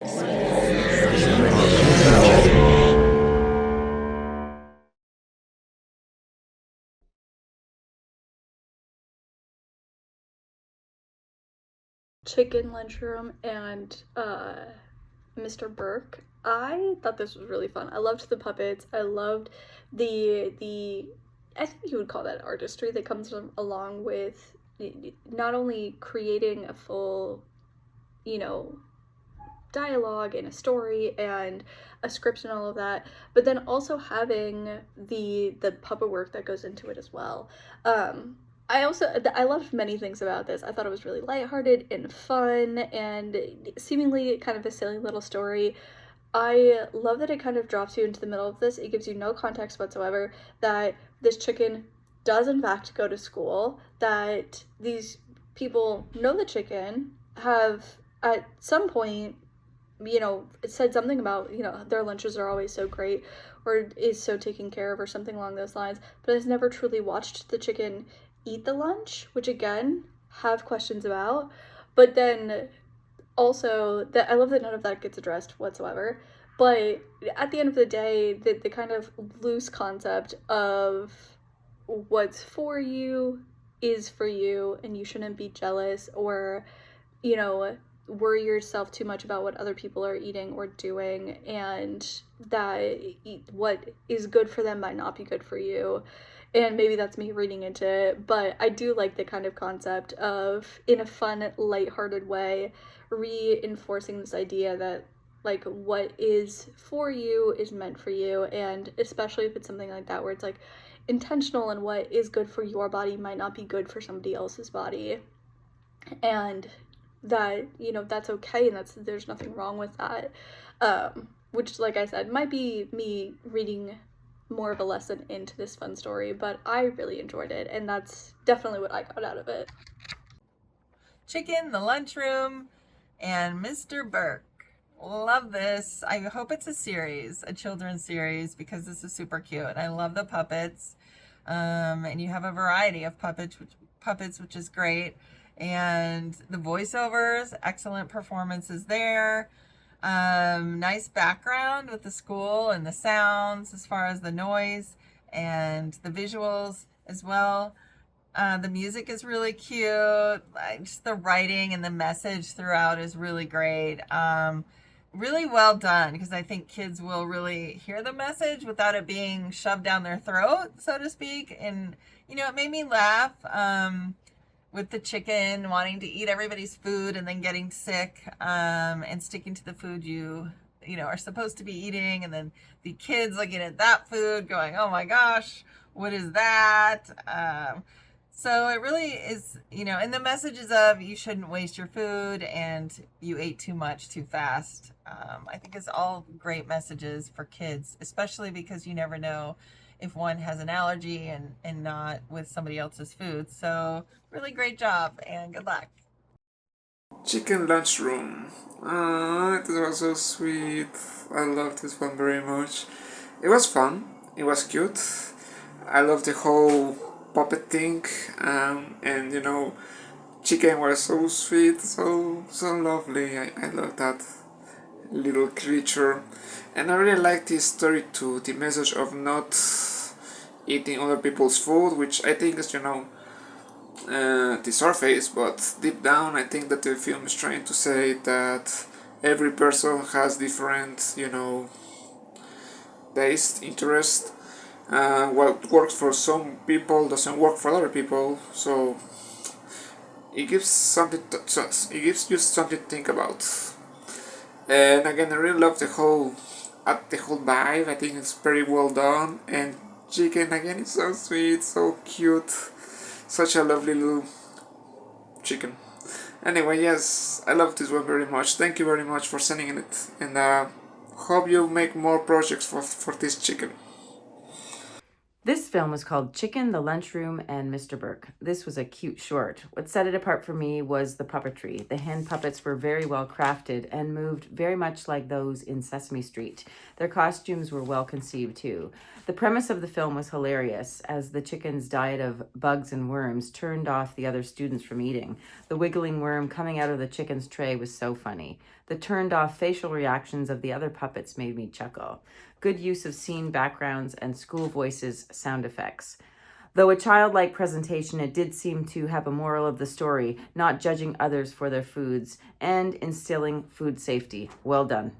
Chicken Lunchroom and Mr. Birke. I thought this was really fun. I loved the puppets. I loved the I think you would call that artistry that comes along with not only creating a full, you know, dialogue and a story and a script and all of that, but then also having the puppet work that goes into it as well. I loved many things about this. I thought it was really lighthearted and fun and seemingly kind of a silly little story. I love that it kind of drops you into the middle of this. It gives you no context whatsoever that this chicken does in fact go to school, that these people know the chicken, have at some point, it said something about, their lunches are always so great or is so taken care of or something along those lines, but has never truly watched the chicken eat the lunch, which again, have questions about. But then also, that I love that none of that gets addressed whatsoever. But at the end of the day, the kind of loose concept of what's for you is for you, and you shouldn't be jealous or, you know, worry yourself too much about what other people are eating or doing, and that what is good for them might not be good for you. And maybe that's me reading into it, but I do like the kind of concept of, in a fun, lighthearted way, reinforcing this idea that, like, what is for you is meant for you, and especially if it's something like that where it's like intentional, and what is good for your body might not be good for somebody else's body, and that, that's okay, and there's nothing wrong with that. Which, like I said, might be me reading more of a lesson into this fun story, but I really enjoyed it, and that's definitely what I got out of it. Chicken, the Lunchroom, and Mr. Birke. Love this. I hope it's a series, a children's series, because this is super cute. I love the puppets. And you have a variety of puppets, which is great. And the voiceovers, excellent performances there. Nice background with the school and the sounds as far as the noise and the visuals as well. The music is really cute. Just the writing and the message throughout is really great. Really well done, because I think kids will really hear the message without it being shoved down their throat, so to speak. And, it made me laugh. With the chicken wanting to eat everybody's food and then getting sick, and sticking to the food you are supposed to be eating, and then the kids looking at that food going, oh my gosh, what is that? So it really is, and the messages of you shouldn't waste your food and you ate too much too fast. I think it's all great messages for kids, especially because you never know if one has an allergy and not with somebody else's food. So really great job and good luck. Chicken Lunchroom. Ah, it was so sweet. I loved this one very much. It was fun. It was cute. I loved the whole puppet thing. And chicken was so sweet, so lovely. I love that little creature, and I really like this story too. The message of not eating other people's food, which I think is the surface, but deep down I think that the film is trying to say that every person has different, taste, interest. What works for some people doesn't work for other people, so it gives it gives you something to think about. And again, I really love the whole vibe. I think it's very well done, and chicken again is so sweet, so cute, such a lovely little chicken. Anyway, yes, I love this one very much. Thank you very much for sending it, and hope you make more projects for this chicken. This film was called Chicken, the Lunchroom, and Mr. Birke. This was a cute short. What set it apart for me was the puppetry. The hand puppets were very well crafted and moved very much like those in Sesame Street. Their costumes were well conceived too. The premise of the film was hilarious, as the chicken's diet of bugs and worms turned off the other students from eating. The wiggling worm coming out of the chicken's tray was so funny. The turned off facial reactions of the other puppets made me chuckle. Good use of scene backgrounds and school voices sound effects. Though a childlike presentation, it did seem to have a moral of the story, not judging others for their foods and instilling food safety. Well done.